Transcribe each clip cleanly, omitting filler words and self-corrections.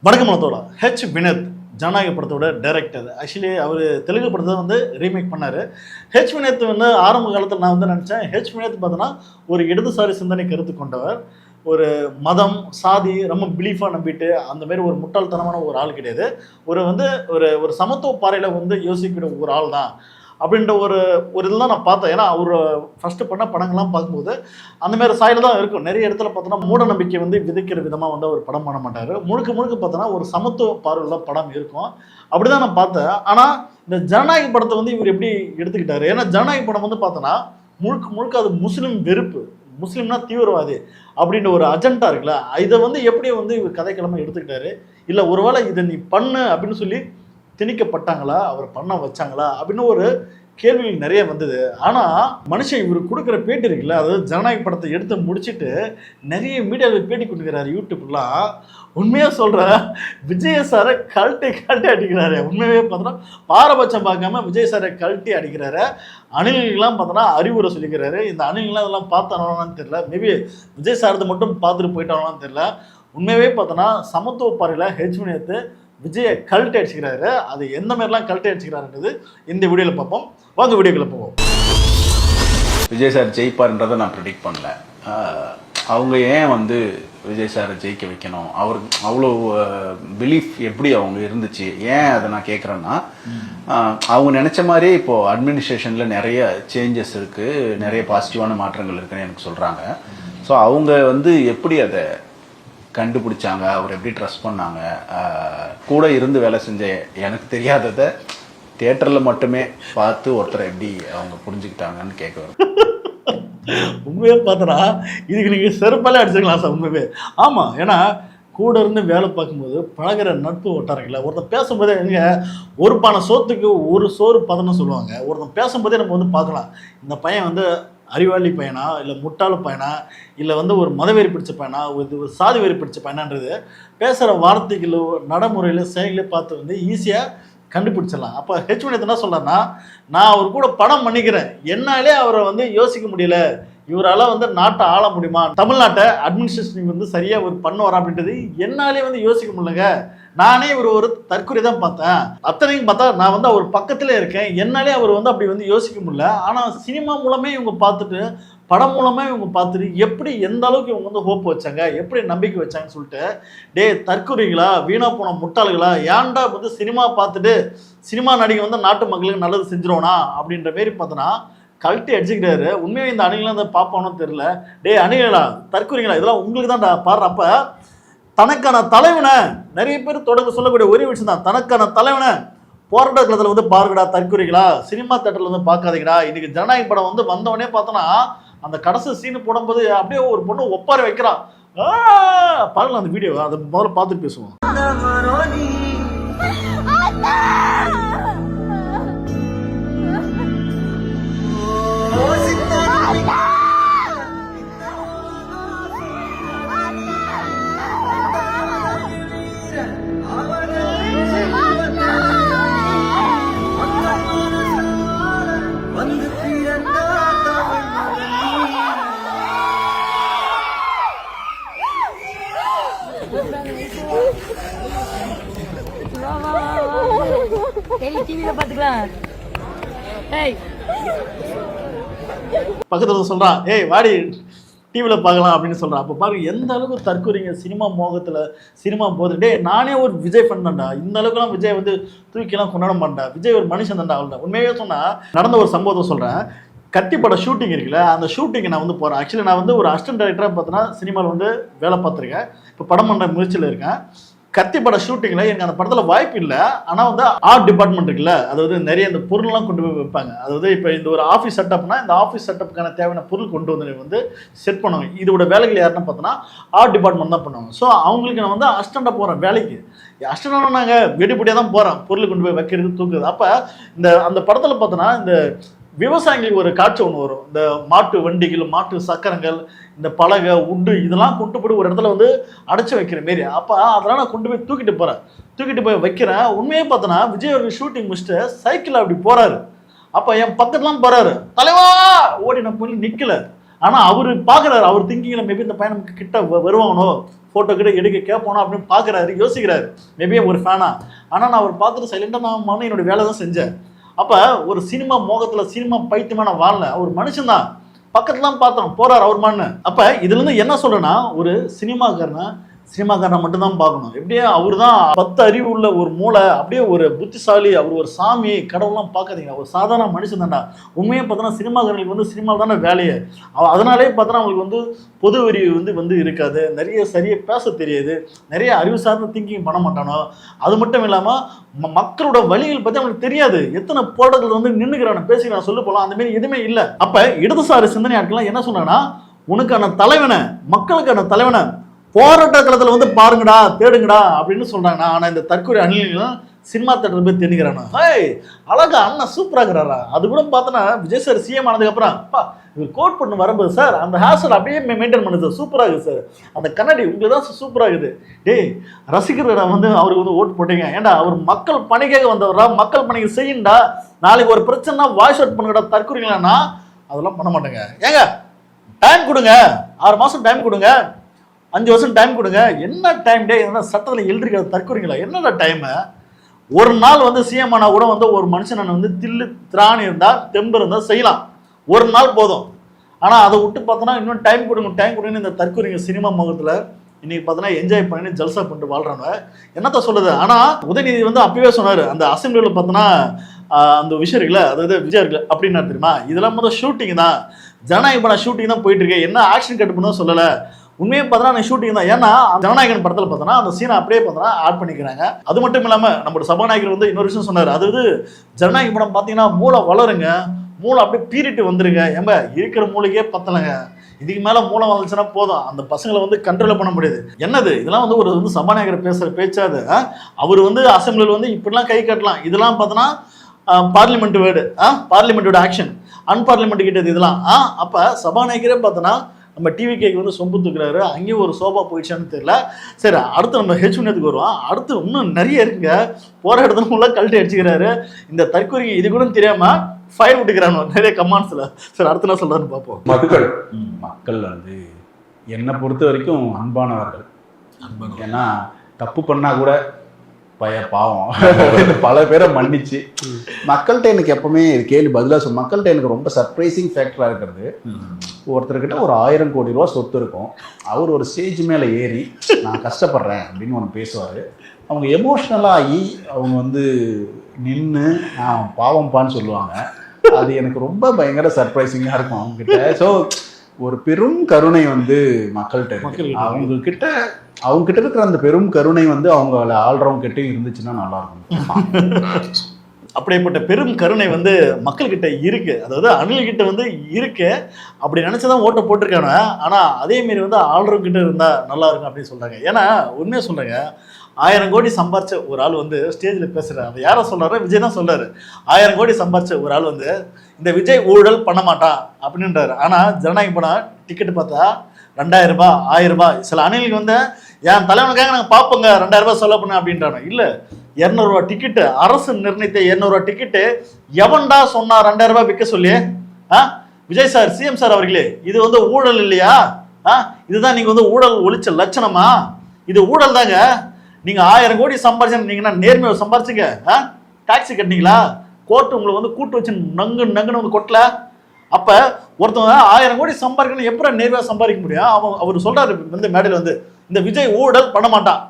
வடக்கமலத்தோட வினோத் ஜனநாயக படத்தோட director. Actually அவர் தெலுங்கு படத்தை வந்து ரீமேக் பண்ணார். வினோத் வந்து ஆரம்ப காலத்தில் நான் வந்து நினச்சேன் வினோத் பார்த்தோன்னா ஒரு இடதுசாரி சிந்தனை கருத்து கொண்டவர், ஒரு மதம் சாதி ரொம்ப பிலீஃபாக நம்பிட்டு அந்த மாதிரி ஒரு முட்டாள்தனமான ஒரு ஆள் கிடையாது. ஒரு ஒரு சமத்துவ பாறையில் வந்து யோசிக்கிற ஒரு ஆள் தான் அப்படின்ற ஒரு இதெல்லாம் நான் பார்த்தேன். ஏன்னா அவர் ஃபஸ்ட்டு பண்ண படங்கள்லாம் பார்க்கும்போது அந்தமாரி சாயல் தான் இருக்கும். நிறைய இடத்துல பார்த்தோன்னா மூட நம்பிக்கை வந்து விதைக்கிற விதமாக வந்து அவர் படம் பண்ண மாட்டார். முழுக்க பார்த்தோன்னா ஒரு சமத்துவ பார்வையில் படம் இருக்கும். அப்படி தான் நான் பார்த்தேன். ஆனால் இந்த ஜனநாயக படத்தை வந்து இவர் எப்படி எடுத்துக்கிட்டாரு? ஏன்னா ஜனநாயக படம் வந்து பார்த்தோன்னா முழுக்க அது முஸ்லீம் வெறுப்பு, முஸ்லீம்னா தீவிரவாதி அப்படின்ற ஒரு அஜெண்டா இருக்குல்ல, இதை வந்து எப்படி வந்து இவர் கதைக்கிழமை எடுத்துக்கிட்டாரு? இல்லை ஒருவேளை இதை நீ பண்ணு அப்படின்னு சொல்லி திணிக்கப்பட்டாங்களா, அவர் பண்ண வச்சாங்களா அப்படின்னு ஒரு கேள்விகள் நிறைய வந்தது. ஆனால் மனுஷன் இவர் கொடுக்குற பேட்டி இருக்குல்ல, அதாவது ஜனநாயக படத்தை எடுத்து முடிச்சுட்டு நிறைய மீடியாவில் பேட்டி கொடுக்குறாரு யூடியூப்லாம். உண்மையாக சொல்கிறேன், விஜய் சாரை கழட்டி அடிக்கிறாரு. உண்மையாகவே பார்த்தோன்னா பாரபட்சம் பார்க்காம விஜய் சாரை கழட்டி அடிக்கிறாரு. அணில்கள்லாம் பார்த்தோன்னா அறிவுரை சொல்லிக்கிறாரு. இந்த அணில்கள்லாம் இதெல்லாம் பார்த்தானோன்னு தெரியல, மேபி விஜய் சாரத்தை மட்டும் பார்த்துட்டு போயிட்டானோன்னு தெரியல. உண்மையாகவே பார்த்தோன்னா சமத்துவ பாறையில் வினோத் விஜயை கழட்டி அடிச்சுக்கிறாரு. அது எந்த மாதிரிலாம் கழட்டி அடிச்சுக்கிறாருன்றது இந்த வீடியோவில் பார்ப்போம். வாங்க வீடியோக்குள்ள போவோம். விஜய் சார் ஜெயிப்பார்ன்றதை நான் ப்ரெடிக்ட் பண்ணல. அவங்க ஏன் வந்து விஜய் சாரை ஜெயிக்க வைக்கணும், அவருக்கு அவ்வளோ பிலீஃப் எப்படி அவங்க இருந்துச்சு, ஏன் அதை நான் கேட்குறேன்னா, அவங்க நினச்ச மாதிரியே இப்போது அட்மினிஸ்ட்ரேஷனில் நிறைய சேஞ்சஸ் இருக்குது, நிறைய பாசிட்டிவான மாற்றங்கள் இருக்குன்னு எனக்கு சொல்கிறாங்க. ஸோ அவங்க வந்து எப்படி அதை கண்டுபிடிச்சாங்க, அவர் எப்படி ட்ரஸ்ட் பண்ணாங்க, கூட இருந்து வேலை செஞ்ச எனக்கு தெரியாததை தியேட்டரில் மட்டுமே பார்த்து ஒருத்தரை எப்படி அவங்க புரிஞ்சுக்கிட்டாங்கன்னு கேட்க வரும். உண்மையாக பார்த்தோன்னா இதுக்கு நீங்கள் செருப்பாலே அடிச்சுக்கலாம் சார். உண்மையே ஆமாம். ஏன்னா கூட இருந்து வேலை பார்க்கும்போது பழகிற நட்பு வட்டாரங்கள ஒருத்தன் பேசும்போதே எங்க ஒரு பானை சோத்துக்கு ஒரு சோறு பதன்னு சொல்லுவாங்க. ஒருத்தன் பேசும்போதே நம்ம வந்து பார்க்கலாம், இந்த பையன் வந்து அறிவாளி பையனா, இல்லை முட்டாள பையனா, இல்லை வந்து ஒரு மதவெறி பிடிச்ச பையனா, ஒரு சாதி வெறி பிடிச்ச பையனான்றது பேசுகிற வார்த்தைகளோ நடைமுறையில் செயலே பார்த்து வந்து ஈஸியாக கண்டுபிடிச்சிடலாம். அப்போ வினோத் என்ன சொல்கிறாருன்னா, நான் அவர் கூட படம் பண்ணிக்கிறேன், என்னாலே அவரை வந்து யோசிக்க முடியல, இவரால் வந்து நாட்டை ஆள முடியுமா, தமிழ்நாட்டை அட்மினிஸ்ட்ரேஷன் வந்து சரியாக ஒரு பண்ணுவாரா அப்படின்றது என்னாலே வந்து யோசிக்க முடியலங்க. நானே இவர் ஒரு தற்கொலை தான் பார்த்தேன், அத்தனையும் பார்த்தா நான் வந்து அவர் பக்கத்தில் இருக்கேன், என்னாலே அவர் வந்து அப்படி வந்து யோசிக்க முடியல. ஆனால் சினிமா மூலமே இவங்க பார்த்துட்டு, படம் மூலமாக இவங்க பார்த்துட்டு எப்படி எந்த அளவுக்கு இவங்க வந்து ஹோப் வச்சாங்க, எப்படி நம்பிக்கை வச்சாங்கன்னு சொல்லிட்டு, தற்கொலைகளா, வீணா போன முட்டாள்களா, ஏன்டா வந்து சினிமா பார்த்துட்டு சினிமா நடிகை வந்து நாட்டு மக்களுக்கு நல்லது செஞ்சிருவோனா அப்படின்ற மாரி பார்த்தோன்னா கழட்டி அடிச்சுக்கிறாரு. உண்மையாக இந்த அணிகளாம் வந்து பார்ப்பானோ தெரியல. அணிகளா தற்கொலைகளா இதெல்லாம் உங்களுக்கு தான் பாடுறப்ப தனக்கான தலைவனை நிறைய பேர் தொடர்ந்து சொல்லக்கூடிய ஒரே விஷயம் தான், தனக்கான தலைவனை போராட்ட களத்தில் வந்து பாருங்கடா தற்கொலைகளா, சினிமா தேட்டரில் வந்து பார்க்காதீங்கடா. இன்னைக்கு ஜனநாயக படம் வந்து வந்தவொடனே பார்த்தோன்னா அந்த கடைசி சீனு போடும்போது அப்படியே ஒரு பொண்ணு ஒப்பாரி வைக்கிறான். பாருங்களா அந்த வீடியோ, அதை முதல்ல பார்த்துட்டு பேசுவோம். பக்கத்துல சொல்றான், வாடி டிவியில் பார்க்கலாம் அப்படின்னு சொல்றான். அப்போ பாருங்க எந்த அளவுக்கு தற்கொலைங்க சினிமா மோகத்தில் சினிமா போது. நானே ஒரு விஜய் ஃபன் தான்டா, இந்த அளவுக்குலாம் விஜய் வந்து தூக்கிலாம் கொண்டாட மாட்டா, விஜய் ஒரு மனுஷன் தான்டா. அவள் உண்மையே சொன்னா நடந்த ஒரு சம்பவத்தை சொல்றேன். கத்தி பட ஷூட்டிங் இருக்குல்ல, அந்த ஷூட்டிங்கை நான் வந்து போகிறேன். ஆக்சுவலி நான் வந்து ஒரு அசிஸ்டன்ட் டைரக்டராக பார்த்தோன்னா சினிமாவில் வந்து வேலை பார்த்துருக்கேன். இப்போ படம் பண்ணுற முயற்சியில் இருக்கேன். கத்தி பட ஷூட்டிங்கில் எனக்கு அந்த படத்தில் வாய்ப்பு இல்லை. ஆனால் வந்து ஆர்ட் டிபார்ட்மெண்ட் இருக்குல்ல, அதாவது நிறைய இந்த பொருள்லாம் கொண்டு போய் வைப்பாங்க. அதாவது இப்போ இந்த ஒரு ஆஃபீஸ் செட்டப்னா இந்த ஆஃபீஸ் செட்டப்புக்கான தேவையான பொருள் கொண்டு வந்து செட் பண்ணுவாங்க. இதோட வேலைகள் யாருன்னா பார்த்தோன்னா ஆர்ட் டிபார்ட்மெண்ட் தான் பண்ணுவாங்க. ஸோ அவங்களுக்கு நான் வந்து அசிஸ்டண்டாக போகிறேன் வேலைக்கு. அசிஸ்டண்டாக நாங்கள் வெடிப்படியாக தான் போகிறேன், பொருள் கொண்டு போய் வைக்கிறது தூக்குது. அப்போ அந்த படத்தில் பார்த்தோன்னா இந்த விவசாயிகளுக்கு ஒரு காட்சி ஒன்று வரும். இந்த மாட்டு வண்டிகள், மாட்டு சக்கரங்கள், இந்த பலகை உட்டு இதெல்லாம் கொண்டு போய் ஒரு இடத்துல வந்து அடைச்சி வைக்கிற மாரி. அப்போ அதெல்லாம் நான் கொண்டு போய் தூக்கிட்டு போய் வைக்கிறேன். உண்மையே பார்த்தோன்னா விஜய் ஒரு ஷூட்டிங் முடிச்சுட்டு சைக்கிள் அப்படி போகிறாரு. அப்போ என் பக்கத்துலாம் போகிறாரு, தலைவா ஓடி நான் போய் நிற்கல. ஆனா அவரு பாக்குறாரு, அவர் திங்கிங்ல மேபி இந்த பையன் நமக்கு கிட்ட வருவானோ, போட்டோ கிட்ட எடுக்க கேட்பானோ அப்படின்னு பாக்குறாரு, யோசிக்கிறாரு மேபி ஒரு ஃபேனா. ஆனா நான் அவர் பார்த்துட்டு சைலண்டா நான் என்னோட வேலை தான் செஞ்சேன். அப்ப ஒரு சினிமா மோகத்துல சினிமா பைத்தியமா நான் வாழல, ஒரு மனுஷன் தான், பக்கத்துலாம் பார்த்தோம் போறாரு அவர் மண்ணு. அப்ப இதுல இருந்து என்ன சொல்றேன்னா, ஒரு சினிமாக்காரனை மட்டும் தான் பார்க்கணும். எப்படியே அவர் தான் 10 அறிவு உள்ள ஒரு மூளை, அப்படியே ஒரு புத்திசாலி, அவர் ஒரு சாமி கடவுள்லாம் பார்க்காதீங்க, ஒரு சாதாரண மனுஷன் தான்டா. உண்மையை பார்த்தோன்னா சினிமாக்காரங்களுக்கு வந்து சினிமாவில் தானே வேலையே. அதனாலே பார்த்தோன்னா அவங்களுக்கு வந்து பொது அறிவு வந்து இருக்காது, நிறைய சரியாக பேச தெரியாது, நிறைய அறிவு சார்ந்த திங்கிங் பண்ண மாட்டானோ. அது மட்டும் இல்லாமல் மக்களோட வழிகள் பற்றி அவங்களுக்கு தெரியாது. எத்தனை போராட்டத்தில் வந்து நின்றுக்கிறான பேசிக்கிறான் சொல்ல போகலாம், அந்த மாதிரி எதுவுமே இல்லை. அப்போ இடதுசாரி சிந்தனை ஆட்கள்லாம் என்ன சொன்னாங்கன்னா, உனக்கான தலைவனை, மக்களுக்கான தலைவனை போராட்ட களத்துல வந்து பாருங்கடா, தேடுங்கடா அப்படின்னு சொல்றாங்க. ஆனா இந்த தற்கொலை அணிலும் சினிமா தேட்டர் போய் தேடிக்கிறானா, அழகா அண்ணன் சூப்பரா இருக்கிறாரா. அது கூட பார்த்தோன்னா விஜய் சார் சிஎம் ஆனதுக்கு அப்புறம் இவர் கோட் பண்ணு வரும்போது சார் அந்த ஹேர் ஸ்டைல் அப்படியே மெயின்டைன் பண்ணுது சார், சூப்பரா இருக்குது சார், அந்த கண்ணாடி உங்களுக்கு தான் சூப்பரா இருக்குது. டேய் ரசிகர்டா வந்து அவருக்கு வந்து ஓட்டு போட்டீங்க, ஏன்டா அவர் மக்கள் பணிக்காக வந்தவரா, மக்கள் பணிக்கு செய்யுண்டா, நாளைக்கு ஒரு பிரச்சனைனா வாய்ஸ் அவுட் பண்ணுங்கடா தற்கொலைங்களான்னா அதெல்லாம் பண்ண மாட்டேங்க. ஏங்க டைம் கொடுங்க, 6 மாசம் டைம் கொடுங்க, 5 வருஷம் டைம் கொடுங்க. என்ன டைம் டே, என்ன சட்டத்தில் எழுதிருக்கிற தற்கொலைங்களா, என்னடா டைமு? ஒரு நாள் வந்து சிஎம் ஆனா கூட வந்து ஒரு மனுஷன் வந்து தில்லு திராணி இருந்தா தெம்பு இருந்தா செய்யலாம், ஒரு நாள் போதும். ஆனா அதை விட்டு பார்த்தோன்னா இன்னும் டைம் கொடுங்கன்னு இந்த தற்கொலைங்க சினிமா முகத்துல இன்னைக்கு பார்த்தோன்னா என்ஜாய் பண்ணி ஜல்சா பண்ணிட்டு வாழ்றாங்க. என்னத்த சொல்லுது. ஆனா உதயநிதி வந்து அப்பவே சொன்னாரு, அந்த அசம்பிளியில் பார்த்தோன்னா அந்த விஷயம் இருக்குல்ல, அதாவது விஜய் இருக்கு அப்படின்னா தெரியுமா, இதெல்லாம் முதல் ஷூட்டிங் தான், ஜனநாயக படம் ஷூட்டிங் தான் போயிட்டு இருக்கு, என்ன ஆக்ஷன் கட் பண்ண சொல்லலை. உண்மையை பார்த்தோன்னா ஷூட்டிங் தான். ஏன்னா ஜனநாயகன் படத்தில் பார்த்தோன்னா அந்த சீனை அப்படியே பார்த்தோன்னா ஆட் பண்ணிக்கிறாங்க. அது மட்டும் இல்லாமல் நம்மளோட சபாநாயகர் வந்து இன்னொரு விஷயம் சொன்னார், அதாவது ஜனநாயக படம் பார்த்தீங்கன்னா மூளை வளருங்க, மூளை அப்படியே பீறிட்டு வந்துருங்க, ஏம்ப இருக்கிற மூளைக்கே பத்தலைங்க, இதுக்கு மேலே மூளை வந்துச்சுன்னா போதும், அந்த பசங்களை வந்து கண்ட்ரோல் பண்ண முடியாது. என்னது இதெல்லாம் வந்து ஒரு வந்து சபாநாயகர் பேசுகிற பேச்சாது. அவர் வந்து அசம்பிளியில் வந்து இப்படிலாம் கை காட்டலாம், இதெல்லாம் பார்த்தோன்னா பார்லிமெண்ட் வேர்டு, பார்லிமெண்ட்டோட ஆக்ஷன், அன்பார்லிமெண்ட் கிட்டது இதெல்லாம். அப்போ சபாநாயகரே பார்த்தோன்னா நம்ம டிவிகேக்கு வந்து சொம்பு தூக்குறாரு, அங்கேயும் ஒரு சோபா போயிடுச்சான்னு தெரியல. சரி அடுத்து நம்ம ஹெச்என்எத்துக்கு வருவோம். அடுத்து இன்னும் நிறைய இருக்குங்க, போகிற இடத்துல உள்ள கழட்டி அடிச்சுக்கிறாரு. இந்த தற்கொலை இது கூட தெரியாம ஃபயர் விட்டுக்கிறானு நிறைய கமாண்ட்ஸ்ல. சரி அடுத்து என்ன சொல்றாருன்னு பார்ப்போம். மக்கள் வந்து என்னை பொறுத்த வரைக்கும் அன்பானவர்கள். ஏன்னா தப்பு பண்ணா கூட பாவம் பல பேரை மன்னிச்சு மக்கள்கிட்ட எனக்கு எப்பவுமே கேள்வி பதிலாக சொல்ல, மக்கள்கிட்ட எனக்கு ரொம்ப சர்ப்ரைசிங் ஃபேக்டராக இருக்கிறது, ஒருத்தர்கிட்ட ஒரு 1000 கோடி ரூபா சொத்து இருக்கும், அவர் ஒரு ஸ்டேஜ் மேலே ஏறி நான் கஷ்டப்படுறேன் அப்படின்னு ஒன்று பேசுவார், அவங்க எமோஷ்னலாக ஆகி அவங்க வந்து நின்று நான் பாவம்பான்னு சொல்லுவாங்க. அது எனக்கு ரொம்ப பயங்கர சர்ப்ரைசிங்காக இருக்கும் அவங்ககிட்ட. ஸோ ஒரு பெரும் கருணை வந்து மக்கள்கிட்ட இருக்கு. அவங்க கிட்ட இருக்கிற அந்த பெரும் கருணை வந்து அவங்க ஆள்றவங்க கிட்ட இருந்துச்சுன்னா நல்லா இருக்கும். அப்படிப்பட்ட பெரும் கருணை வந்து மக்கள்கிட்ட இருக்கு, அதாவது அணில்கிட்ட வந்து இருக்கு. அப்படி நினைச்சதான் ஓட்ட போட்டிருக்காங்க. ஆனா அதே மாரி வந்து ஆள்றவங்கிட்ட இருந்தா நல்லா இருக்கும் அப்படின்னு சொல்றாங்க. ஏன்னா உண்மையா சொல்றாங்க, 1000 கோடி சம்பாரிச்ச ஒரு ஆள் வந்து ஸ்டேஜில் பேசுகிறார், அதை யாரை சொல்கிறாரு, விஜய் தான் சொல்கிறாரு. 1000 கோடி சம்பாரிச்ச ஒரு ஆள் வந்து இந்த விஜய் ஊழல் பண்ண மாட்டான் அப்படின்றாரு. ஆனால் ஜனநாயக படம் டிக்கெட்டு பார்த்தா 2000 ரூபாய் 1000 ரூபாய். சில அணிலுக்கு வந்து என் தலைவனுக்காக நாங்கள் பார்ப்போங்க 2000 ரூபாய் செலவு பண்ண அப்படின்றாங்க. இல்லை 200 ரூபா டிக்கெட்டு, அரசு நிர்ணயித்த 200 ரூபா டிக்கெட்டு எவன்டா சொன்னா 2000 ரூபாய் விற்க சொல்லி? விஜய் சார், சிஎம் சார் அவர்களே, இது வந்து ஊழல் இல்லையா? இதுதான் நீங்கள் வந்து ஊழல் ஒழிச்ச லட்சணமா? இது ஊழல் தாங்க. நீங்க 1000 கோடி சம்பாரிச்சீங்கன்னா நேர்மையை சம்பாரிச்சுங்க, டாக்ஸி கட்டினீங்களா, கோர்ட்டு உங்களை வந்து கூட்டு வச்சு நங்குன்னு வந்து கொட்டல. அப்ப ஒருத்தவங்க 1000 கோடி சம்பாதிக்கணும் எப்பற நேர்மையா சம்பாதிக்க முடியும்? அவர் சொல்றாரு வந்து மேடையில் வந்து இந்த விஜய் ஊழல் பண்ண மாட்டான்.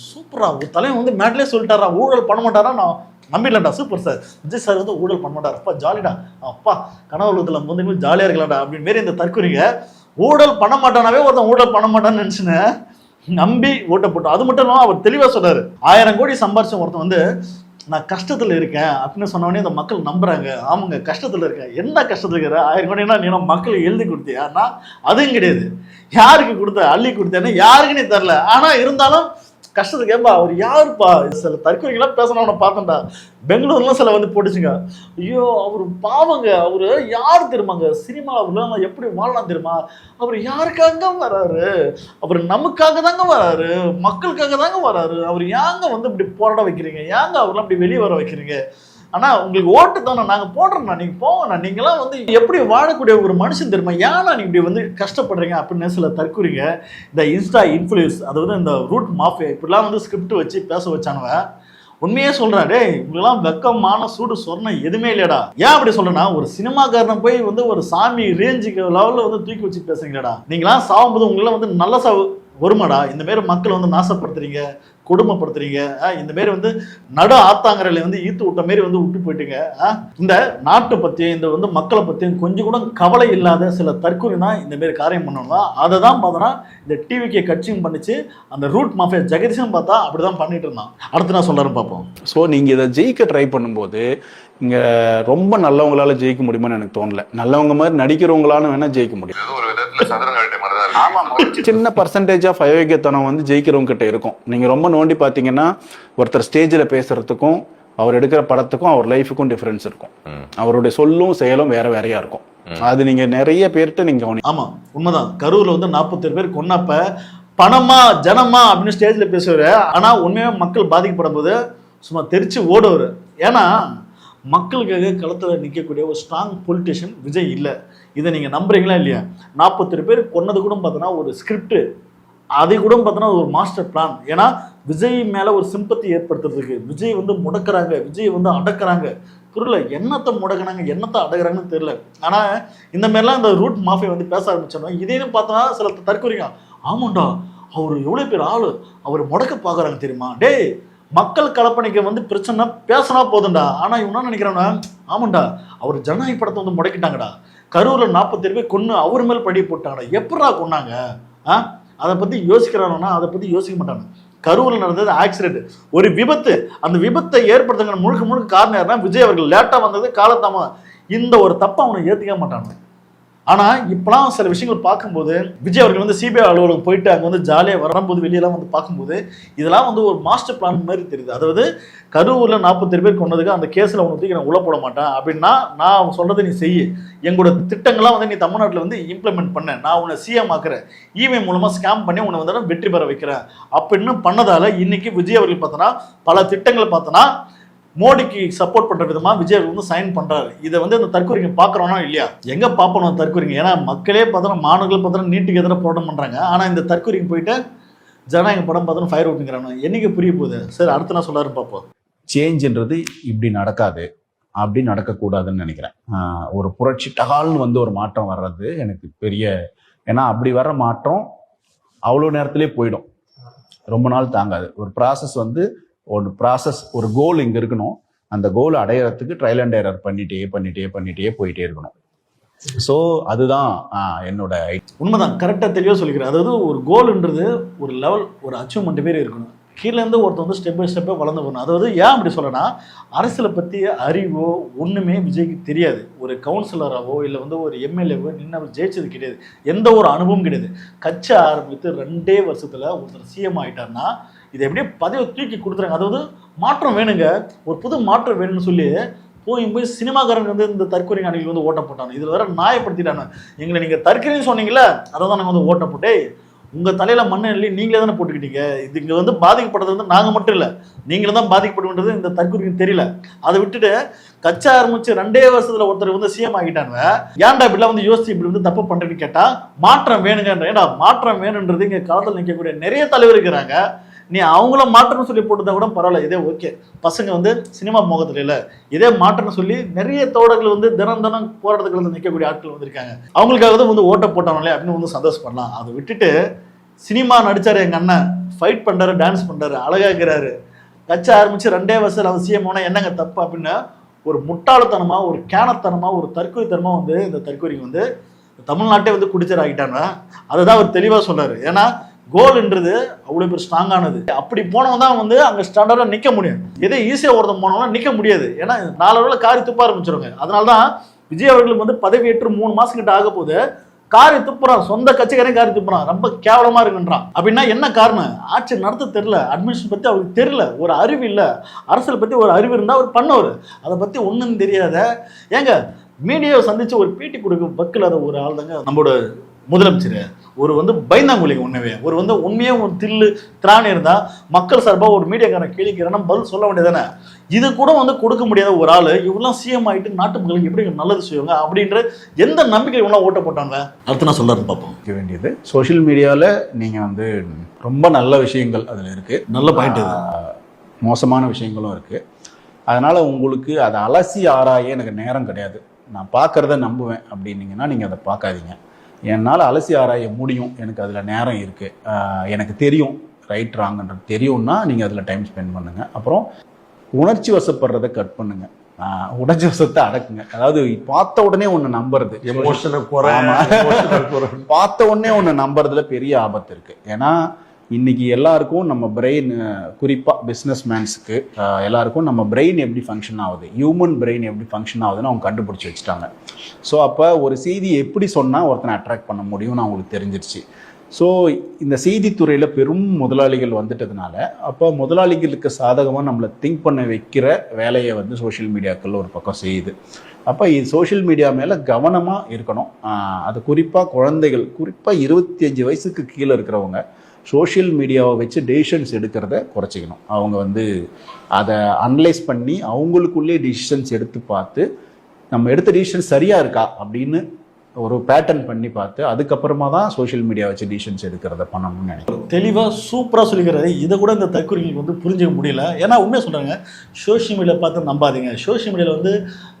சூப்பரா, ஒரு தலைவன் வந்து மேடையிலே சொல்லிட்டாரா ஊழல் பண்ண மாட்டாரா? நான் நம்பிடலாம்டா, சூப்பர் சார், விஜய் சார் வந்து ஊழல் பண்ண மாட்டார், அப்பா ஜாலிடா, அப்பா கனவுலகத்துல வந்து ஜாலியா இருக்கலாம்டா அப்படின்னு மாரி இந்த தற்கொலைங்க ஊழல் பண்ண மாட்டானாவே ஒருத்தன் ஊழல் பண்ண மாட்டான்னு நினைச்சுன்னு நம்பி ஓட்ட போட்டோம். அது மட்டும் இல்லாமல் அவர் தெளிவாக சொல்றாரு, 1000 கோடி சம்பாரிச்ச ஒருத்தன் வந்து நான் கஷ்டத்தில் இருக்கேன் அப்படின்னு சொன்னோடனே இந்த மக்கள் நம்புறாங்க. ஆமாங்க கஷ்டத்தில் இருக்கேன். என்ன கஷ்டத்தில் இருக்கிற? 1000 கோடினா நீ மக்களுக்கு எழுதி கொடுத்தியான்னா அதுவும் கிடையாது. யாருக்கு கொடுத்த? அள்ளி கொடுத்தேன்னு யாருக்குன்னே தெரில. ஆனால் இருந்தாலும் கஷ்டத்துக்கு ஏன்பா அவர் யாருப்பா? சில தற்கொலைகளாம் பேசணும்னு பார்த்தேன்டா, பெங்களூர்லாம் சில வந்து போட்டுச்சுங்க. ஐயோ அவர் பாவங்க, அவரு யார் தெரியுமாங்க, சினிமாவில் எப்படி வாழலாம் தெரியுமா? அவர் யாருக்காக வராரு? அவர் நமக்காக தாங்க வராரு, மக்களுக்காக தாங்க வராரு. அவர் ஏங்க வந்து இப்படி போராட வைக்கிறீங்க? ஏங்க அவர்லாம் இப்படி வெளியே வர வைக்கிறீங்க? ஆனா உங்களுக்கு ஓட்டு தானே நாங்க போடுறோம்ண்ணா, நீங்க போங்கண்ணா, நீங்களாம் வந்து எப்படி வாழக்கூடிய ஒரு மனுஷன் தெரியுமா, ஏன்னா நீங்க இப்படி வந்து கஷ்டப்படுறீங்க அப்படின்னு சில தற்கூறிங்க. இந்த இன்ஸ்டா இன்ஃப்ளூயன்ஸ், அதாவது இந்த ரூட் மாஃபியா இப்படிலாம் வந்து ஸ்கிரிப்ட் வச்சு பேச வச்சானுவன். உண்மையே சொல்றேன், டேய் உங்களெல்லாம் வெக்கமான சூடு சொன்ன எதுவுமே இல்லையடா. ஏன் அப்படி சொல்றேன்னா, ஒரு சினிமாக்காரனை போய் வந்து ஒரு சாமி ரேஞ்சுக்கு லெவலில் வந்து தூக்கி வச்சு பேசுறீங்கடா. நீங்களாம் சாகும்போது உங்களெல்லாம் வந்து நல்ல சாவு வருமாடா? இந்த மாரி மக்களை வந்து நாசப்படுத்துறீங்க, கொடுமைப்படுத்துறீங்க. இந்த மாரி வந்து நடு ஆத்தாங்கரையில வந்து ஈத்து விட்ட மாரி வந்து விட்டு போயிட்டீங்க. இந்த நாட்டை பற்றியும் இந்த வந்து மக்களை பற்றியும் கொஞ்சம் கூட கவலை இல்லாத சில தற்கொலை தான் இந்த மாரி காரியம் பண்ணணும். அதை தான் பார்த்தோன்னா இந்த டிவிக்கு கட்சியும் பண்ணிச்சு. அந்த ரூட் மாஃபியா ஜெகதீஷும் பார்த்தா அப்படி தான் பண்ணிட்டு இருந்தான். அடுத்து நான் சொல்கிறேன் பார்ப்போம். ஸோ நீங்கள் இதை ஜெயிக்க ட்ரை பண்ணும்போது இங்கே ரொம்ப நல்லவங்களால ஜெயிக்க முடியுமான்னு எனக்கு தோணல. நல்லவங்க மாதிரி நடிக்கிறவங்களால வேணால் ஜெயிக்க முடியும். சின்ன பர்சன்டேஜ் ஆஃப் அயோக்கியத்தனம் வந்து ஜெயிக்கிறவங்க கிட்ட இருக்கும். நீங்கள் ரொம்ப நோண்டி பார்த்தீங்கன்னா ஒருத்தர் ஸ்டேஜில் பேசுறதுக்கும் அவர் எடுக்கிற படத்துக்கும் அவர் லைஃபுக்கும் டிஃபரன்ஸ் இருக்கும். அவருடைய சொல்லும் செயலும் வேற வேறையா இருக்கும். அது நீங்க நிறைய பேர்கிட்ட நீங்க கவனி. ஆமா, உண்மைதான். கரூர்ல வந்து 47 பேர் கொன்னப்ப பணமா ஜனமா அப்படின்னு ஸ்டேஜ்ல பேசுவாரு. ஆனா உண்மையாக மக்கள் பாதிக்கப்படும் போது சும்மா தெரிச்சு ஓடுவார். ஏன்னா மக்களுக்காக களத்தில் நிற்கக்கூடிய ஒரு ஸ்ட்ராங் பொலிட்டிஷியன் விஜய் இல்லை. இதை நீங்கள் நம்புறீங்களா இல்லையா? 47 பேர் கொன்னது கூட பார்த்தோன்னா ஒரு ஸ்கிரிப்ட், அதை கூட பார்த்தோன்னா ஒரு மாஸ்டர் பிளான். ஏன்னா விஜய் மேலே ஒரு சிம்பத்தி ஏற்படுத்துறதுக்கு விஜய் வந்து முடக்கிறாங்க, விஜய் வந்து அடக்கிறாங்க. புரியல என்னத்தை முடக்கினாங்க, என்னத்தை அடக்குறாங்கன்னு தெரியல. ஆனால் இந்த மாதிரிலாம் இந்த ரூட் மாஃபியா வந்து பேச ஆரம்பிச்சோன்னா இதையும் பார்த்தோன்னா சில தற்கொலைங்க, ஆமாண்டா அவர் எவ்வளோ பேர் ஆளு, அவர் முடக்க பார்க்குறாங்க தெரியுமா? டேய் மக்கள் கலப்பணிக்கு வந்து பிரச்சனை பேசினா போதும்டா. ஆனால் இவனா நினைக்கிறானா, ஆமாண்டா அவர் ஜனநாயக படத்தை வந்து முடக்கிட்டாங்கடா, கரூரில் 47 பேர் கொன்று அவர் மேல் படி போட்டாங்கடா, எப்படா கொன்னாங்க? அதை பற்றி யோசிக்கிறானா? அதை பற்றி யோசிக்க மாட்டாங்க. கரூரில் நடந்தது ஆக்சிடென்ட், ஒரு விபத்து. அந்த விபத்தை ஏற்படுத்துங்க முழுக்க முழுக்க காரணம் யாருன்னா விஜய் அவர்கள். லேட்டாக வந்தது காலத்தாமதம். இந்த ஒரு தப்பை அவனை ஏற்றுக்க மாட்டாங்க. ஆனால் இப்போலாம் சில விஷயங்கள் பார்க்கும்போது விஜய் அவர்கள் வந்து சிபிஐ அலுவலகம் போயிட்டு அங்கே வந்து ஜாலியாக வரும்போது வெளியெல்லாம் வந்து பார்க்கும்போது இதெல்லாம் வந்து ஒரு மாஸ்டர் பிளான் மாதிரி தெரியுது. அதாவது கரூரில் 47 பேர் கொண்டதுக்கு அந்த கேஸில் அவனை தூக்கி நான் உள்ள போட மாட்டேன் அப்படின்னா, நான் அவன் சொல்கிறத நீ செய்ய, எங்களோட திட்டங்கள்லாம் வந்து நீ தமிழ்நாட்டில் வந்து இம்ப்ளிமெண்ட் பண்ண, நான் உன்னை சிஎம் ஆக்குறேன், இவை மூலமாக ஸ்கேம் பண்ணி உன்னை வந்து வெற்றி பெற வைக்கிறேன் அப்படின்னு பண்ணதால் இன்னைக்கு விஜய் அவர்கள் பார்த்தோன்னா பல திட்டங்கள் பார்த்தோன்னா மோடிக்கு சப்போர்ட் பண்ற விதமா விஜய் வந்து சைன் பண்றாரு. இதை வந்து அந்த தற்கொலைங்க பாக்குறோம்னா இல்லையா? எங்க பாப்பணும் தற்கொலைங்க? ஏன்னா மக்களே பார்த்தோன்னா மாணவர்கள் பார்த்தோன்னா நீட்டுக்கு எதிராக போராட்டம் பண்றாங்க. ஆனா இந்த தற்கொலைக்கு போயிட்டு ஜனநாயக படம் பார்த்தோன்னா ஃபயர் விட்டுங்கிறாங்க. என்னைக்கு புரிய போகுது? சரி, அடுத்து நான் சொல்லாரு பார்ப்போம். சேஞ்சுன்றது இப்படி நடக்காது, அப்படி நடக்கக்கூடாதுன்னு நினைக்கிறேன். ஒரு புரட்சி டகால்னு வந்து ஒரு மாற்றம் வர்றது எனக்கு பெரிய, ஏன்னா அப்படி வர்ற மாற்றம் அவ்வளோ நேரத்திலே போயிடும், ரொம்ப நாள் தாங்காது. ஒரு ப்ராசஸ் வந்து ஒரு கோல் இங்கே இருக்கணும். அந்த கோல் அடையிறதுக்கு ட்ரையல் அண்ட் எரர் பண்ணிட்டே போயிட்டே இருக்கணும். ஸோ அதுதான் என்னோட உண்மைதான். கரெக்டாக தெளிவாக சொல்லிக்கிறேன். அதாவது ஒரு கோல்ன்றது ஒரு லெவல், ஒரு அச்சீவ்மெண்ட் பேர் இருக்கணும். கீழேருந்து ஒருத்தர் வந்து ஸ்டெப் பை ஸ்டெப்பாக வளர்ந்து போகணும். அதாவது ஏன் அப்படி சொல்லனா, அரசியலை பற்றி அறிவோ ஒன்றுமே விஜய்க்கு தெரியாது. ஒரு கவுன்சிலராகவோ இல்லை வந்து ஒரு எம்எல்ஏவோ நின்று ஜெயிச்சது கிடையாது. எந்த ஒரு அனுபவம் கிடையாது. கட்சி ஆரம்பித்து 2 வருஷத்தில் ஒருத்தர் சிஎம் ஆகிட்டார்னா இதை எப்படியே பதவியை தூக்கி கொடுத்துறாங்க. அதாவது மாற்றம் வேணுங்க, ஒரு புது மாற்றம் வேணும்னு சொல்லி போய் சினிமாக்காரங்க வந்து இந்த தற்கொலை அணிகள் வந்து ஓட்ட போட்டாங்க. இதில் வேற நியாயப்படுத்திட்டாங்க. எங்களை நீங்கள் தற்கொலைன்னு சொன்னீங்களே, அதை தான் நாங்கள் வந்து ஓட்ட போட்டே, உங்கள் தலையில் மண்ணை அள்ளி நீங்களே தானே போட்டுக்கிட்டீங்க. இது இங்கே வந்து பாதிக்கப்பட்டது வந்து நாங்கள் மட்டும் இல்லை, நீங்களே தான் பாதிக்கப்படுன்றது இந்த தற்கொலைக்கு தெரியல. அதை விட்டுட்டு கட்சி ஆரம்பிச்சு 2 வருஷத்துல ஒருத்தர் வந்து சிஎம் ஆகிட்டாங்க. ஏன்டா இப்படிலாம் வந்து யோசிச்சு இப்படி வந்து தப்பு பண்ணுறேன்னு கேட்டால் மாற்றம் வேணுங்கன்ற. ஏன்டா மாற்றம் வேணுன்றது இங்கே காலத்தில் நிற்கக்கூடிய நிறைய தலைவர் இருக்கிறாங்க. நீ அவங்கள மாற்றணும்னு சொல்லி போட்டுதான் கூட பரவாயில்ல, இதே ஓகே. பசங்க வந்து சினிமா மோகத்தில் இல்லை, இதே மாற்றணும்னு சொல்லி நிறைய தோழர்கள் வந்து தினம் போராட்டத்துக்கு வந்து நிற்கக்கூடிய ஆட்கள் வந்திருக்காங்க. அவங்களுக்காக தான் வந்து ஓட்ட போட்டாங்களே அப்படின்னு வந்து சந்தோஷப்படலாம். அதை விட்டுட்டு சினிமா நடிச்சாரு, எங்கள் அண்ணன் ஃபைட் பண்ணுறாரு, டான்ஸ் பண்ணுறாரு, அழகாக்குறாரு, கட்சி ஆரம்பிச்சு 2 வருஷம் அவர் சிஎம் ஆனால் என்னங்க தப்பு அப்படின்னு ஒரு முட்டாளத்தனமா, ஒரு கேனத்தனமா, ஒரு தற்கொலைத்தனமா வந்து இந்த தற்கொலைக்கு வந்து தமிழ்நாட்டே வந்து குடிச்சர் ஆகிட்டாங்க. அதை தான் அவர் தெளிவாக சொல்றாரு. ஏன்னா கோல்ன்றது அவ்வளோ பேர் ஸ்ட்ராங்கானது. அப்படி போனவங்க தான் வந்து அங்கே ஸ்டாண்டர்டாக நிற்க முடியும். இதே ஈஸியாக ஒருத்தன் போனவங்க நிற்க முடியாது. ஏன்னா 4 காரி துப்ப ஆரம்பிச்சிருவாங்க. அதனால தான் விஜய் அவர்களுக்கு வந்து பதவியேற்று 3 மாதம் கிட்ட ஆக போது காரி துப்புறான், சொந்த கட்சிக்காரே காரி துப்புறான், ரொம்ப கேவலமா இருக்குன்றான். அப்படின்னா என்ன காரணம்? ஆட்சி நடத்த தெரியல, அட்மினிஸ்ட்ரேஷன் பற்றி அவருக்கு தெரியல, ஒரு அறிவு இல்லை. அரசியல் பற்றி ஒரு அறிவு இருந்தால் அவர் பண்ணவர், அதை பற்றி ஒன்றும் தெரியாத. ஏங்க மீடியாவை சந்திச்சு ஒரு பேட்டி கொடுக்க வக்கில்லாத ஒரு ஆள் தாங்க நம்மளோட முதலமைச்சர் ஒரு வந்து பயந்தாங்குழிங்க உண்மையே ஒரு வந்து உண்மையே ஒரு தில்லு திராணி இருந்தா மக்கள் சார்பாக ஒரு மீடியாக்காரன் கேள்விக்கிறேன்னா பதில் சொல்ல வேண்டியதானே. இது கூட வந்து கொடுக்க முடியாத ஒரு ஆள் இவெல்லாம் சிஎம் ஆகிட்டு நாட்டு மக்களுக்கு எப்படி நல்லது செய்வாங்க அப்படின்ற எந்த நம்பிக்கை இவெல்லாம் ஓட்ட போட்டாங்க. அடுத்து நான் சொல்றது பார்ப்போம். வேண்டியது சோஷியல் மீடியாவில் நீங்கள் வந்து ரொம்ப நல்ல விஷயங்கள் அதில் இருக்குது, நல்ல பாயிண்ட், மோசமான விஷயங்களும் இருக்குது. அதனால் உங்களுக்கு அதை அலசி ஆராய எனக்கு நேரம் கிடையாது, நான் பார்க்குறத நம்புவேன் அப்படின்னீங்கன்னா நீங்கள் அதை பார்க்காதீங்க. என்னால் அலசி ஆராய முடியும், எனக்கு அதில் நேரம் இருக்குது, எனக்கு தெரியும் ரைட் ராங்கன்றது தெரியும்னா நீங்கள் அதில் டைம் ஸ்பெண்ட் பண்ணுங்கள். அப்புறம் உணர்ச்சி வசப்படுறதை கட் பண்ணுங்கள், உணர்ச்சி வசத்தை அடக்குங்க. அதாவது பார்த்த உடனே ஒன்று நம்புறது, பார்த்த உடனே ஒன்று நம்புறதுல பெரிய ஆபத்து இருக்குது. ஏன்னா இன்னைக்கு எல்லாருக்கும் நம்ம பிரெயின், குறிப்பாக பிஸ்னஸ் மேன்ஸுக்கு எல்லாருக்கும் நம்ம பிரெயின் எப்படி ஃபங்க்ஷன் ஆகுது, ஹியூமன் பிரெயின் எப்படி ஃபங்க்ஷன் ஆகுதுன்னு அவங்க கண்டுபிடிச்சி வச்சுட்டாங்க. ஸோ அப்போ ஒரு செய்தி எப்படி சொன்னால் ஒருத்தனை அட்ராக்ட் பண்ண முடியும்னு அவங்களுக்கு தெரிஞ்சிருச்சு. ஸோ இந்த செய்தித்துறையில் பெரும் முதலாளிகள் வந்துட்டதுனால அப்போ முதலாளிகளுக்கு சாதகமாக நம்மளை திங்க் பண்ண வைக்கிற வேலையை வந்து சோஷியல் மீடியாக்கள் ஒரு பக்கம் செய்யுது. அப்போ இது சோஷியல் மீடியா மேலே கவனமாக இருக்கணும். அது குறிப்பாக குழந்தைகள், குறிப்பாக 25 வயசுக்கு கீழே இருக்கிறவங்க சோஷியல் மீடியாவை வச்சு டெசிஷன்ஸ் எடுக்கிறத குறைச்சிக்கணும். அவங்க வந்து அதை அனலைஸ் பண்ணி அவங்களுக்குள்ளே டிசிஷன்ஸ் எடுத்து பார்த்து நம்ம எடுத்த டிசிஷன் சரியாக இருக்கா அப்படின்னு ஒரு பேட்டர்ன் பண்ணி பார்த்து அதுக்கப்புறமா தான் சோஷியல் மீடியா வச்சு டிசிஷன்ஸ் எடுக்கிறத பண்ணணும்னு நினைக்கிறேன். தெளிவாக சூப்பராக சொல்லிக்கிறாரு. இதை கூட இந்த தற்கொலைகளுக்கு வந்து புரிஞ்சிக்க முடியல. ஏன்னா உண்மையாக சொல்கிறாங்க, சோஷியல் மீடியா பார்த்து நம்பாதீங்க. சோஷியல் மீடியாவில் வந்து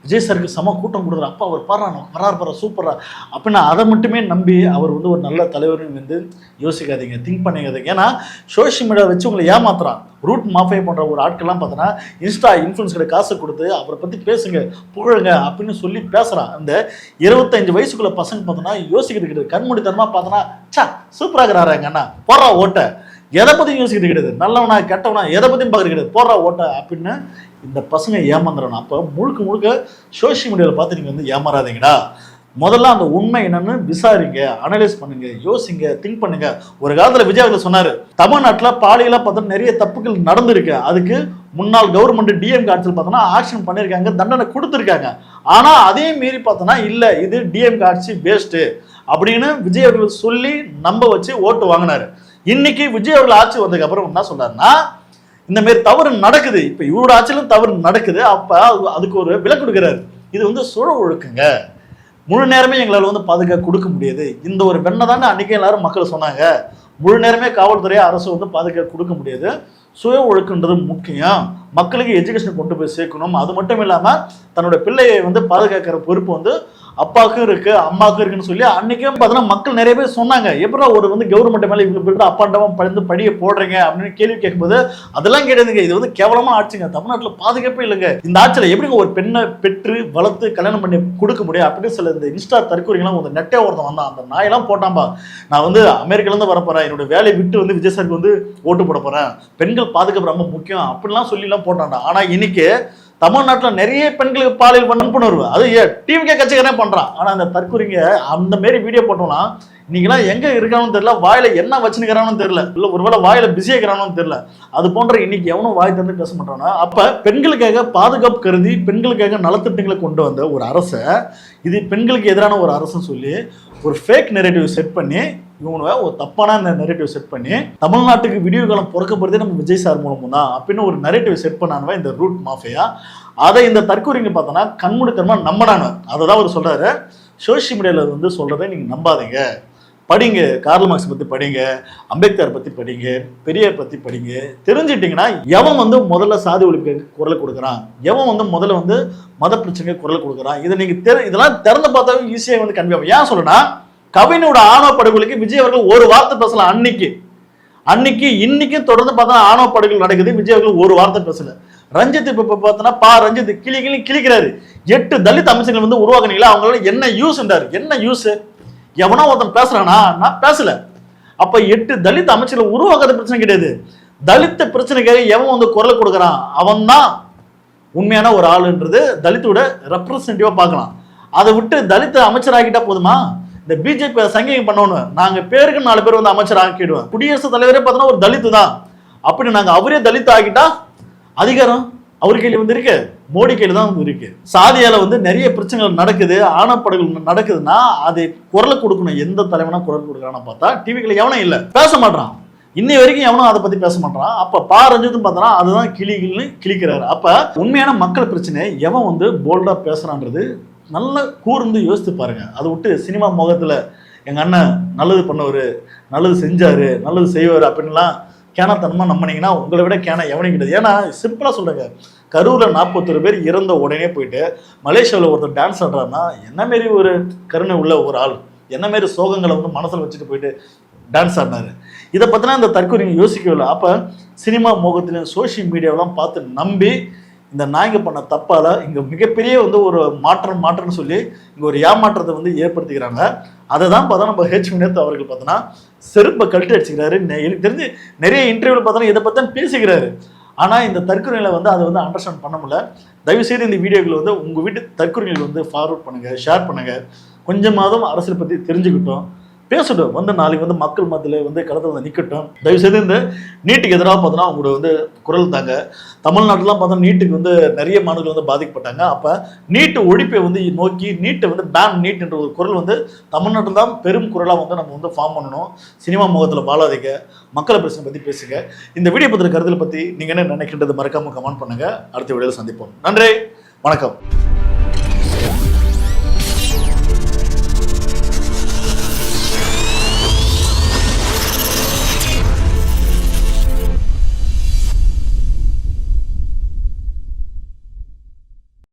விஜய் சாருக்கு சம கூட்டம் கொடுக்குற, அப்பா அவர் வராரு சூப்பரா அப்படின்னா அதை மட்டுமே நம்பி அவர் வந்து ஒரு நல்ல தலைவர்னு வந்து யோசிக்காதீங்க, திங்க் பண்ணிக்காதீங்க. ஏன்னா சோஷியல் மீடியா வச்சு உங்களை ஏமாத்துறான். ரூட் மாஃபை போன்ற ஒரு ஆட்கள்லாம் பார்த்தோன்னா இன்ஸ்டா இன்ஃப்ளூன்ஸ்களை காசு கொடுத்து அவரை பற்றி பேசுங்க, புகழுங்க அப்படின்னு சொல்லி பேசுகிறான். அந்த 25 வயசுக்குள்ள பசங்க பார்த்தோன்னா யோசிக்கிறது கிடையாது, கண்மூடித்தனமாக பார்த்தோன்னா சா சூப்பராக இருக்கிறாங்க அண்ணா போடுறா ஓட்ட, எதை பற்றியும் யோசிக்கிறது கிடையாது, நல்லவனா கெட்டவனா எதை பற்றியும் பார்க்குறது கிடையாது, போடுறா ஓட்ட அப்படின்னு இந்த பசங்க ஏமாந்துடணும். அப்போ முழுக்க சோஷியல் மீடியாவில் பார்த்து நீங்கள் வந்து ஏமாறாதீங்கடா. முதல்ல அந்த உண்மை என்னன்னு விசாரிங்க, அனலைஸ் பண்ணுங்க, யோசிங்க, திங்க் பண்ணுங்க. ஒரு காலத்தில் விஜய் அவர்கள் சொன்னார், தமிழ்நாட்டில் பாலியலாக பார்த்தா நிறைய தப்புகள் நடந்திருக்கு, அதுக்கு முன்னாள் கவர்மெண்ட் டிஎம் ஆட்சியில் பார்த்தோன்னா ஆக்ஷன் பண்ணியிருக்காங்க, தண்டனை கொடுத்துருக்காங்க. ஆனால் அதே மீறி பார்த்தோன்னா இல்லை இது டிஎம் ஆட்சி வேஸ்ட்டு அப்படின்னு விஜய் அவர்கள் சொல்லி நம்ப வச்சு ஓட்டு வாங்கினாரு. இன்னைக்கு விஜய் அவர்கள் ஆட்சி வந்ததுக்கு அப்புறம் என்ன சொல்றாருன்னா, இந்த மாதிரி தவறு நடக்குது, இப்போ இவரோட ஆட்சியிலும் தவறு நடக்குது, அப்போ அதுக்கு ஒரு விலக்கு கொடுக்குறாரு. இது வந்து சுழ ஒழுக்குங்க, முழு நேரமே எங்களால் வந்து பாதுகாப்பு கொடுக்க முடியாது. இந்த ஒரு பெண்ணை தானே அன்றைக்கே எல்லாரும் மக்கள் சொன்னாங்க, முழு நேரமே காவல்துறை அரசு வந்து பாதுகாப்பு கொடுக்க முடியாது, சுய ஒழுக்குன்றது முக்கியம், மக்களுக்கு எஜுகேஷன் கொண்டு போய் சேர்க்கணும். அது மட்டும் இல்லாமல் தன்னோட பிள்ளையை வந்து பாதுகாக்கிற பொறுப்பு வந்து அப்பாவுக்கும் இருக்கு அம்மாவுக்கும் இருக்குன்னு சொல்லி அன்னைக்கும் பார்த்தோன்னா மக்கள் நிறைய பேர் சொன்னாங்க, எப்படா ஒரு வந்து கவர்மெண்ட் மேலே இவ்வளோ பேர் அப்பாண்டவன் பழுந்து படியை போடுறீங்க அப்படின்னு கேள்வி கேட்கும்போது அதெல்லாம் கிடையாதுங்க, இது வந்து கேவலமாக ஆட்சிங்க, தமிழ்நாட்டில் பாதுகாப்பே இல்லைங்க, இந்த ஆட்சியில் எப்படிங்க ஒரு பெண்ணை பெற்று வளர்த்து கல்யாணம் பண்ணி கொடுக்க முடியும் அப்படின்னு சில இந்த இன்ஸ்டா தற்கொலைகள்லாம் ஒரு நெட்டே ஒருத்தன் வந்தான், அந்த நாயெல்லாம் போட்டான்பா, நான் வந்து அமெரிக்காலேருந்து வரப்போறேன், என்னோட வேலையை விட்டு வந்து விஜய் சாருக்கு வந்து ஓட்டு போட போகிறேன், பெண்கள் பாதுகாப்பு ரொம்ப முக்கியம் அப்படிலாம் சொல்லிலாம் போட்டான்டா. ஆனால் இன்னைக்கு தமிழ்நாட்டில் நிறைய பெண்களுக்கு பாலியல் வன்புணர்வு, அது டிவிக்கே கட்சிக்காரனே பண்றான். ஆனா அந்த தற்கொலைங்க அந்த மாரி வீடியோ போட்டோம்னா இன்னைக்கெல்லாம் எங்க இருக்கானு தெரியல, வாயில என்ன வச்சுக்கிறானு தெரியல, இல்ல ஒருவேளை வாயில பிஸியா இருக்கிறானு தெரியல, அது போன்ற இன்னைக்கு எவனும் வாய் திறந்து பேச மாட்டானா. அப்ப பெண்களுக்காக பாதுகாப்பு கருதி பெண்களுக்காக நலத்திட்டங்களை கொண்டு வந்த ஒரு அரசை இது பெண்களுக்கு எதிரான ஒரு அரசுன்னு சொல்லி ஒரு ஃபேக் நெரேட்டிவ் செட் பண்ணி இவங்க ஒரு தப்பான அந்த நெரேட்டிவ் செட் பண்ணி தமிழ்நாட்டுக்கு விடிவு காலம் பிறக்கப்படுறதே நம்ம விஜய் சார் மூலமும் தான் அப்படின்னு ஒரு நெரேட்டிவ் செட் பண்ணானுவா இந்த ரூட் மாஃபியா. அதை இந்த தற்கொலைங்க பார்த்தோன்னா கண்மூடித்தனமா நம்பினானு. அதை தான் அவர் சொல்றாரு, சோஷியல் மீடியாவில் வந்து சொல்றதை நீங்க நம்பாதீங்க, படிங்க, கார்ல் மார்க்ஸ் பற்றி படிங்க, அம்பேத்கர் பற்றி படிங்க, பெரியார் பற்றி படிங்க, தெரிஞ்சிட்டிங்கன்னா எவன் வந்து முதல்ல சாதி ஒழிப்புக்கு குரல் கொடுக்குறான், எவன் வந்து முதல்ல வந்து மத பிரச்சனைக்கு குரல் கொடுக்குறான், இதை நீங்கள் இதெல்லாம் திறந்து பார்த்தாலும் ஈஸியாக வந்து கன்வே ஆகும். ஏன் சொல்லுன்னா, கவினோட ஆணவ படுகொலைக்கு விஜய் அவர்கள் ஒரு வார்த்தை பேசலாம் அன்னைக்கு இன்னைக்கும் தொடர்ந்து பார்த்தா ஆணவ படுகொலை நடக்குது, விஜய் அவர்கள் ஒரு வார்த்தை பேசல. ரஞ்சித் இப்ப பார்த்தோன்னா ரஞ்சித் கிளிக்கிறாரு, 8 தலித் அமைச்சர்கள் வந்து உருவாக்குனீங்களா, அவங்களால என்ன யூஸ்ன்றாரு. என்ன யூஸ்? எவனோ ஒருத்தன் பேசுறானா, நான் பேசல. அப்ப 8 தலித் அமைச்சர்கள் உருவாக்காத பிரச்சனை கிடையாது, தலித்த பிரச்சனைக்காக எவன் வந்து குரல் கொடுக்குறான் அவன் தான் உண்மையான ஒரு ஆளுன்றது தலித்தோட ரெப்ரசன்டேட்டிவா பார்க்கலாம். அதை விட்டு தலித்த அமைச்சர் ஆகிட்டா போதுமா? இந்த பிஜேபி சங்கிகம் பண்ணணும், நாங்க பேருக்கு 4 பேர் வந்து அமைச்சர் ஆக்கிடுவோம், குடியரசுத் தலைவரே பார்த்தோன்னா ஒரு தலித்து தான், அப்படி நாங்க அவரே தலித் ஆகிட்டா அதிகாரம் அவரு கையில வந்து இருக்கு. மோடி கையில தான் வந்து இருக்கு. சாதியால வந்து நிறைய பிரச்சனைகள் நடக்குது, ஆணப்படுகள் நடக்குதுன்னா அதை குரல் கொடுக்கணும். எந்த தலைவனா குரல் கொடுக்குறான்னு பார்த்தா டிவிக்குள்ள எவனும் இல்லை, பேச மாட்டான். இன்னை வரைக்கும் எவனும் அதை பத்தி பேச மாட்டான். அப்ப ரஞ்சித்தும் பார்த்தா அதுதான் கிளிகள்னு கிளிக்கிறாரு. அப்ப உண்மையான மக்கள் பிரச்சனை எவன் வந்து போல்டா பேசுறான்றது நல்லா கூர்ந்து யோசித்து பாருங்க. அதை விட்டு சினிமா முகத்துல எங்க அண்ணன் நல்லது பண்ணவர், நல்லது செஞ்சாரு, நல்லது செய்வார் அப்படின்லாம் கேனத்தனமா நம்பினீங்கன்னா உங்களை விட கேன எவனையும் கிடையாது. ஏன்னா சிம்பிளா சொல்றேங்க, கரூர்ல 41 பேர் இறந்த உடனே போயிட்டு மலேசியாவில் ஒருத்தர் டான்ஸ் ஆடுறாருன்னா என்ன மாரி ஒரு கருணை உள்ள ஒரு ஆள், என்ன மாரி சோகங்களை வந்து மனசில் வச்சுட்டு போயிட்டு டான்ஸ் ஆடினாரு. இதை பற்றினா இந்த தற்கொலை யோசிக்கவே இல்லை. அப்போ சினிமா முகத்திலையும் சோஷியல் மீடியாவெல்லாம் பார்த்து நம்பி இந்த நாய்ங்க பண்ண தப்பால் இங்கே மிகப்பெரிய வந்து ஒரு மாற்றம்னு சொல்லி இங்கே ஒரு ஏமாற்றத்தை வந்து ஏற்படுத்திக்கிறாங்க. அதை தான் பார்த்தா நம்ம வினோத் அவர்கள் பார்த்தோன்னா செருப்பை கழட்டி அடிச்சுக்கிறாரு. எனக்கு தெரிஞ்சு நிறைய இன்டர்வியூவில் பார்த்தோன்னா இதை பற்றி தான் பேசிக்கிறாரு. ஆனால் இந்த தற்கொலையில் வந்து அதை வந்து அண்டர்ஸ்டாண்ட் பண்ண முடியல. தயவுசெய்து இந்த வீடியோக்கள் வந்து உங்கள் வீட்டு தற்கொலைகள் வந்து ஃபார்வர்ட் பண்ணுங்கள், ஷேர் பண்ணுங்கள். கொஞ்சமாவது அரசியல் பற்றி தெரிஞ்சுக்கிட்டோம், பேசட்டும். வந்து நாளைக்கு வந்து மக்கள் மத்தியில் வந்து களத்தில் வந்து நிற்கட்டும். தயவுசெய்து இந்த நீட்டுக்கு எதிராக பார்த்தோன்னா அவங்களோட வந்து குரல் தாங்க. தமிழ்நாட்டிலாம் பார்த்தோன்னா நீட்டுக்கு வந்து நிறைய மாணவர்கள் வந்து பாதிக்கப்பட்டாங்க. அப்போ நீட்டு ஒழிப்பை வந்து நோக்கி நீட்டை வந்து பேன் நீட் என்ற ஒரு குரல் வந்து தமிழ்நாட்டில் தான் பெரும் குரலாக வந்து நம்ம வந்து ஃபார்ம் பண்ணணும். சினிமா முகத்தில் வாழாதீங்க, மக்களை பிரச்சனை பற்றி பேசுங்க. இந்த வீடியோ பற்றின கருத்தில் பற்றி நீங்கள் என்ன நினைக்கின்றது மறக்காமல் கமெண்ட் பண்ணுங்கள். அடுத்த வீடியோவில் சந்திப்போம். நன்றி, வணக்கம்.